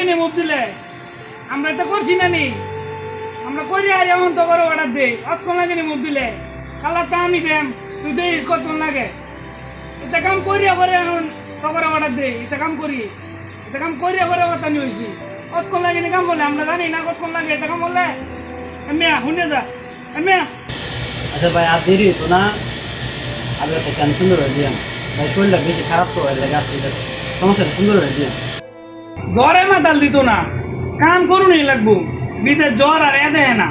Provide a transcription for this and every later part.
লাগে নি মুখ দিলে আমরা তো করছি না নি আমরা করি আর এমন তো বড় অর্ডার দেই অতক্ষণ লাগে নি মুখ দিলে কালার তো আমি দেম তুই দেইস কত লাগে এটা কাম করিয়া পরে এখন তো বড় অর্ডার দেই এটা কাম করিয়া পরে কথা নিয়ে হয়েছি কতক্ষণ লাগে নি কাম বলে আমরা জানি না কতক্ষণ লাগে এটা কাম বললে এমিয়া শুনে যা এমিয়া আচ্ছা ভাই আর দেরি হতো না আগে একটা কেন সুন্দর হয়ে দিলাম ভাই শরীরটা বেশি খারাপ তো হয়ে লাগে আসলে সমস্যাটা সুন্দর হয়ে দিলাম জ্বরে মাতাল দিত না কাম করুনই লাগবো বিদেশ জ্বর আর এ দেয় না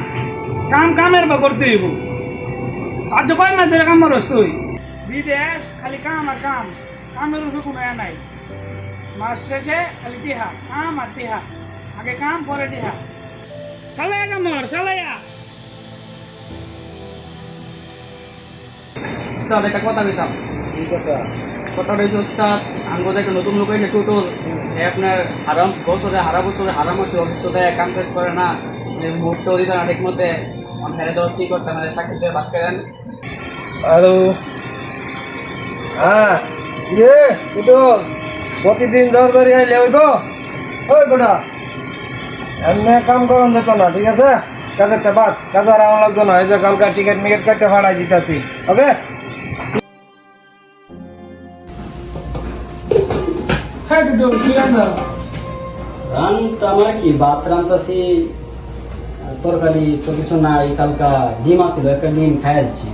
কামের বা করতে হইব আর যে কয় মাস ধরে কাম করস তুই বিদেশ খালি কাম আর কামের উপরে কোনো এ নাই মাস শেষে খালি টিহা কাম আর টিহা আগে কাম পরে টিহা চালাইয়া কামর চালাইয়া উস্তাদ একটা কথা দিতাম কথা রয়েছে উস্তাদ আঙ্গো দেখে নতুন লোক এসে টোটোর আপনার হারা বছরে হারাম হচ্ছে অসুস্থতায় কাম কাজ করে না মুহূর্তে অধিকার না ঠিক মতে ফেলে দেওয়া কি করতে না চাকরি দিয়ে বাদ দেন হ্যালো হ্যাঁ ইয়ে টোটো প্রতিদিন দর করে আইলে হইব ওই গোটা এমনি কাম করুন যেত না ঠিক আছে কাজের বাদ কাজ আর আমার লাগতো না এই যে কালকে টিকিট মিকেট কাটতে ভাড়াই দিতেছি ওকে হ্যাঁ দুটো কি রান্না রান্তা মানে কি ভাত রান্তাছি তরকারি তো কিছু নাই কালকা ডিম আসছিল একটা ডিম খাইছি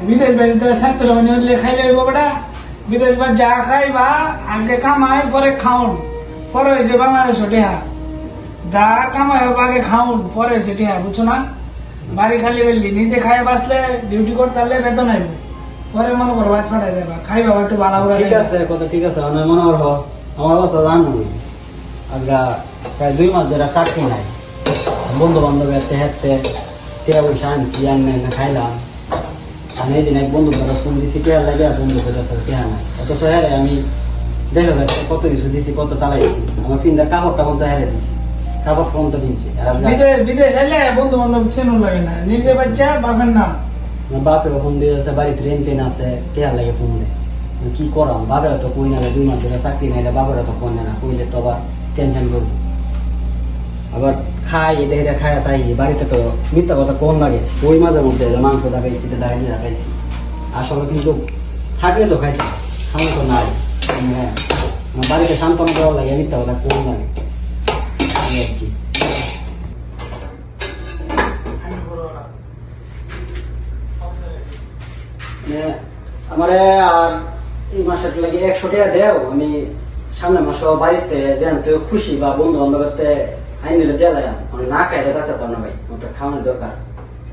বিদেশ বাড়িতে ছাত্র মানে খাইলে হইব বেটা বিদেশ বা যা খাইবা আগে কামাই পরে খাউন পরে হয়েছে বাংলাদেশ টেহা যা কামাই হবে আগে খাউন পরে হয়েছে টেহা বুঝছো না বাড়ি খালি বেললি নিজে খাই বাসলে ডিউটি করতে পারলে বেতন আইব পরে মনে করো ভাত ফাটাই যাবা খাইবা একটু ভালো করে ঠিক আছে কথা ঠিক আছে মানে মনে করো আমার অবস্থা জানো আজকে প্রায় 2 মাস ধরে চাকরি নাই বন্ধু বান্ধব হাতে হাতে টিয়া পয়সা আনছি আনলাই না খাইলাম আমি এই দিন এক বন্ধু কথা ফোন দিছি টিয়া লাগে বন্ধু কথা টিয়া নাই অথচ হ্যাঁ আমি দেখো কত কিছু দিছি কত চালাইছি আমার ফিনটা কাপড়টা মতো হেরে দিছি কাপড় ফোন তো কিনছি বিদেশ এলে বন্ধু বান্ধব চেনুন লাগে না নিজে বাচ্চা বাপের নাম বাপে ফোন দিয়ে আছে বাড়িতে রেন টেন আছে টিয়া লাগে ফোন দেয় কি করাম বাবেরা তো কই না 2 মাস ধরে চাকরি নাইলে বাবারা তো কই না কইলে তো আবার টেনশন করবো আবার খাই এটা খায় তাই বাড়িতে তো মিথ্যা কথা কম লাগে ওই মাঝে মধ্যে মাংস দেখাইছি দেখাইছি আসলে কিন্তু থাকলে তো খাইতে খাওয়া তো নাই হ্যাঁ বাড়িতে সান্ত্বনা দেওয়ার লাগে মিথ্যা কথা কম লাগে আর কি আমারে আর এই মাসের লাগে 100 টাকা দেও আমি সামনে মাসে বাড়িতে যেন তুই খুশি বা বন্ধু বান্ধবতে আইনিলে দেলাই মানে না খাইলে যাতে পার না ভাই আমার খাওয়ানোর দরকার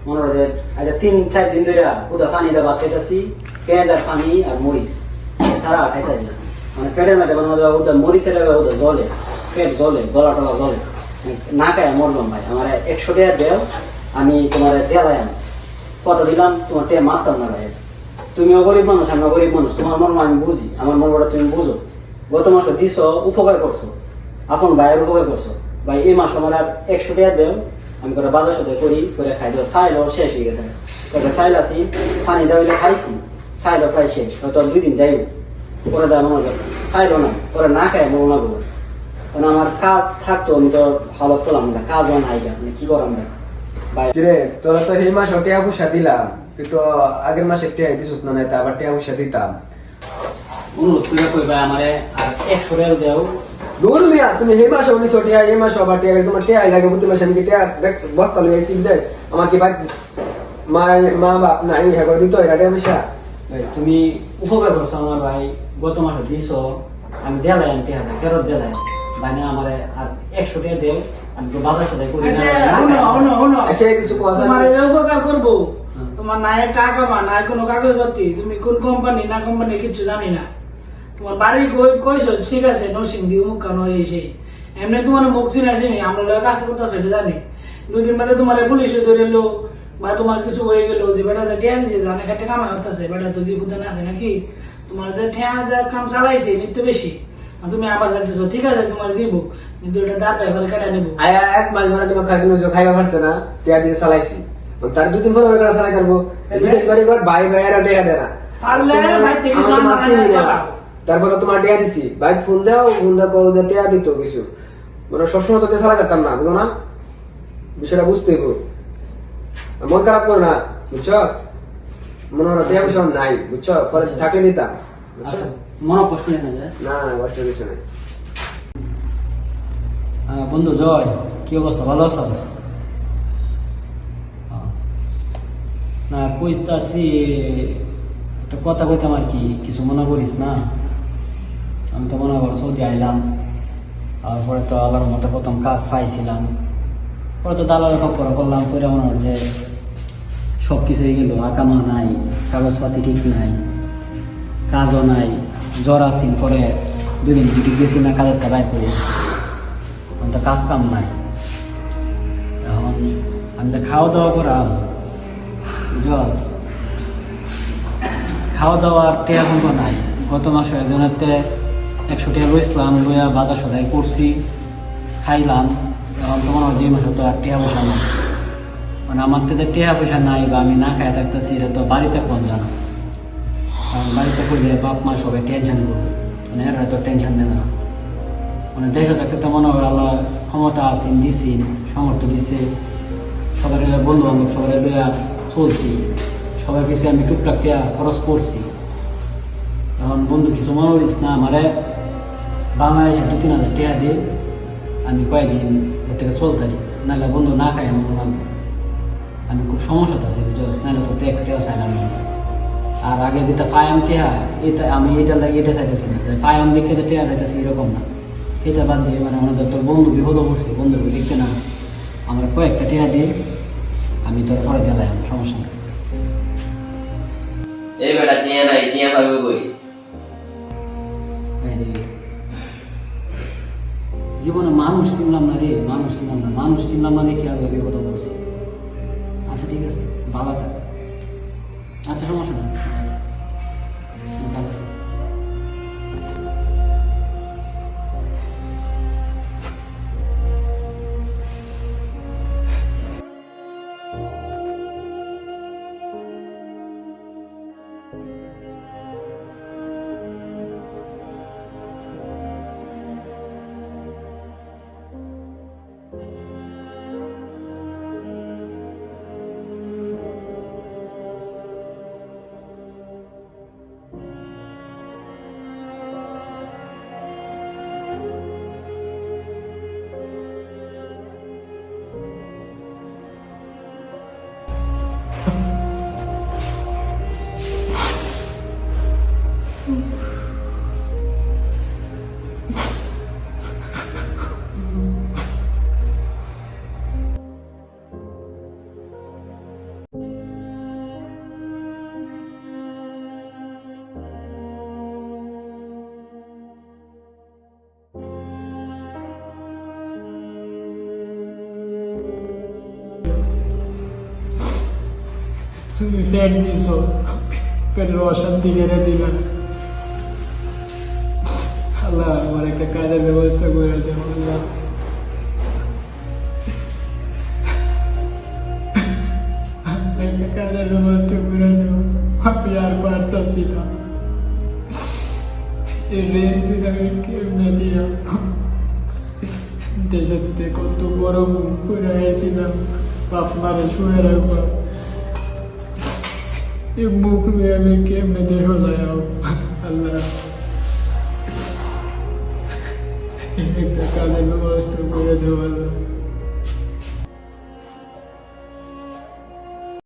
মনে হয় যে আজ 3-4 দিন ধরে উদা পানি দিয়ে ভাত খাইতেছি পেঁয়াজ আর পানি আর মরিচ সারা খাইতে না মানে পেটের মধ্যে উদা মরিচের উদা জলে পেট জলে গলা টলা জলে না খাই মরলাম ভাই আমার 100 টাকা দেও আমি তোমার দেলাই কত দিলাম তোমার টেয়া মারতাম না ভাই তুমিও গরিব মানুষ আমিও গরিব মানুষ তোমার মর্ম আমি বুঝি আমার মর্মটা তুমি বুঝো গত মাসে দিছ উপকার করছো আপন ভাইয়ের উপকার করছো ভাই এই মাস আমার আর 100 টাকা দেও আমি করে বাজার সাথে করি করে খাই দেবো চাইলেও শেষ হয়ে গেছে একটা চাইল আছি পানি দেওয়া খাইছি চাইলেও প্রায় শেষ হয়তো 2 দিন যাইব পরে দেওয়া মনে করো চাইলো না পরে না খাই মনে না করবো কারণ আমার কাজ থাকতো আমি তো হালত করলাম না কাজও নাই মানে কি করাম না ভাই কিরে তোরা তো এই মাসে টিয়া পয়সা দিলাম তুই তো আগের মাসে টিয়া দিছিস না তা আবার টিয়া পয়সা দিতাম অনুরোধ করে কই ভাই আমারে আর 100 টাকা দেও দূর মিয়া তুমি এই মাসে 1900 টিয়া এই মাসে আবার টিয়া তোমার টিয়া লাগে প্রতি মাসে আমি টিয়া দেখ বস্তা লই আইছি দেখ আমার কি ভাই মা বাপ নাই হ্যাঁ করে দিত এটা টিয়া পয়সা ভাই তুমি উপকার করছো আমার ভাই গত মাসে দিছো আমি দেলাই আমি টিয়া ফেরত দেলাই ভাই না আমারে আর 100 টাকা দেও আমি তো বাজার সাথে করি না আচ্ছা কিছু কথা তোমার উপকার করবো তোমার নাই টাকা বা নাই কোনো কাগজপত্র তুমি কোন কোম্পানি না কোম্পানি কিছু জানি না তোমার বাড়ি কইছো ঠিক আছে নরসিং দি মুখ কেন এসে এমনি তোমার মুখ চিনে আসেনি আমরা লোক কাছে কোথাও সেটা জানি 2 দিন বাদে তোমার পুলিশে ধরে এলো বা তোমার কিছু হয়ে গেলো যে বেটা টিয়া দিছে অনেক একটা কামাই হতেছে বেটা তো জীবন আছে নাকি তোমার যে ঠেয়া কাম চালাইছে নিত্য বেশি তুমি আবার জানতেছো ঠিক আছে তোমার দিব কিন্তু এটা দাপে করে কেটে নিবো আয়া 1 মাস মানে তোমার খাইবা পারছে না টিয়া দিয়ে চালাইছি তার 2-3 বার ওই করে চালাই করবো বিদেশ বাড়ি ঘর ভাই ভাইয়েরা টিয়া দেয় না পারলে ভাই থেকে সম্মান তারপরে তোমার টিয়া দিছি ভাই ফোন দাও কও যে টিয়া দিত কিছু মানে সবসময় তো চালা যেতাম না, বুঝো না? বিষয়টা বুঝতে হইব। মন খারাপ করো না, বুঝছো? মনে হয় টিয়া পয়সা আমার নাই, বুঝছো? কলেজ থাকলে নিতাম, বুঝছো? আচ্ছা মনে কষ্ট নেই না যায়। না না, কষ্টের বিষয় নাই। বন্ধু জয়, কি অবস্থা, ভালো আছো? না কইতাছি একটা কথা কইতাম আর কি, কিছু মনে করিস না। আমি তো মনে কর সৌদি আইলাম, তারপরে তো আল্লাহর মতো প্রথম কাজ পাইছিলাম, পরে তো দালালের খবর করলাম, পরে মনে হয় যে সব কিছু হয়ে গেল, আকামা নাই, কাগজপাতি ঠিক নাই, কাজও নাই, জ্বর আসিন, পরে 2 দিন ছুটি গেছি না, কাজের তা বাইর করে গেছি, এখন তো কাজ কাম নাই। এখন আমি তো খাওয়া দাওয়া করাম, বুঝস, খাওয়া দাওয়ার টেয়া কিন্তু নাই। গত মাসে একজনের 100 টাকা রইছিলাম, লইয়া বাজার সদাই করছি, খাইলাম। এখন তোমার যে মাসে তো আর টেয়া পয়সা নাই, মানে আমার তো টেয়া পয়সা নাই বা আমি না খাই থাকতেছি, এটা তো বাড়িতে কোন জানো, কারণ বাড়িতে করলে বাপ মা সবাই টেনশন করবে, মানে এরা তো টেনশন দেয় না। মানে দেখে থাকতে তো মনে হয় আল্লাহ ক্ষমতা আছেন, দিছেন, সামর্থ্য দিছে, সবাই বন্ধু বান্ধব সবাই লইয়া চলছি, সবার কিছু আমি টুকটাক টেয়া খরচ করছি। এখন বন্ধু কিছু মনে করিস না, আমারে বাংলাদেশে 2-3 হাজার টাকা দিয়ে আমি কয়েকদিন এর থেকে চলতারি, নাহলে বন্ধু না খাই আমার লাগবে। আমি খুব সমস্যাতে আছি, বুঝছ, নাহলে তো এক টেয়া চাইলাম না। আর আগে যেটা পায়াম টেয়া, এটা আমি এটা লাগে এটা চাইতেছি না, পায়াম দেখে তো টেয়া চাইতেছি এরকম না। এটা বাদ দিয়ে মানে আমাদের তোর বন্ধু বিপদও করছে, বন্ধুকে দেখতে না, আমরা কয়েকটা টেয়া দিয়ে আমি তোর পরে দিলাম, সমস্যা নেই। এই বেটা টিয়া নাই, টিয়া পাবে কই? জীবনে মানুষ চিনলাম না রে, মানুষ চিনলাম না দেখে আজ বিপদ করছি। আচ্ছা ঠিক আছে, ভালো থাক। আচ্ছা সমস্যা নেই, ভালো থাক। তুমি ফ্যান দিছ, পেটের অশান্তি কেড়ে দিলা। আল্লাহ আমার একটা কাজের ব্যবস্থা করে দেবো, আল্লাহ একটা কাজের ব্যবস্থা করে দেবো। আমি আর পারতাছি না, এই রেঞ্জ আমি কেমনে দিয়া দেখতে কত বড় মুখ করে এসেছিলাম, আপনারা শুয়ে রাখবো, এই মুখ নিয়ে আমি কেমনে দেখো যাও। আল্লাহ একটা কাজের ব্যবস্থা করে দেবো, আল্লাহ।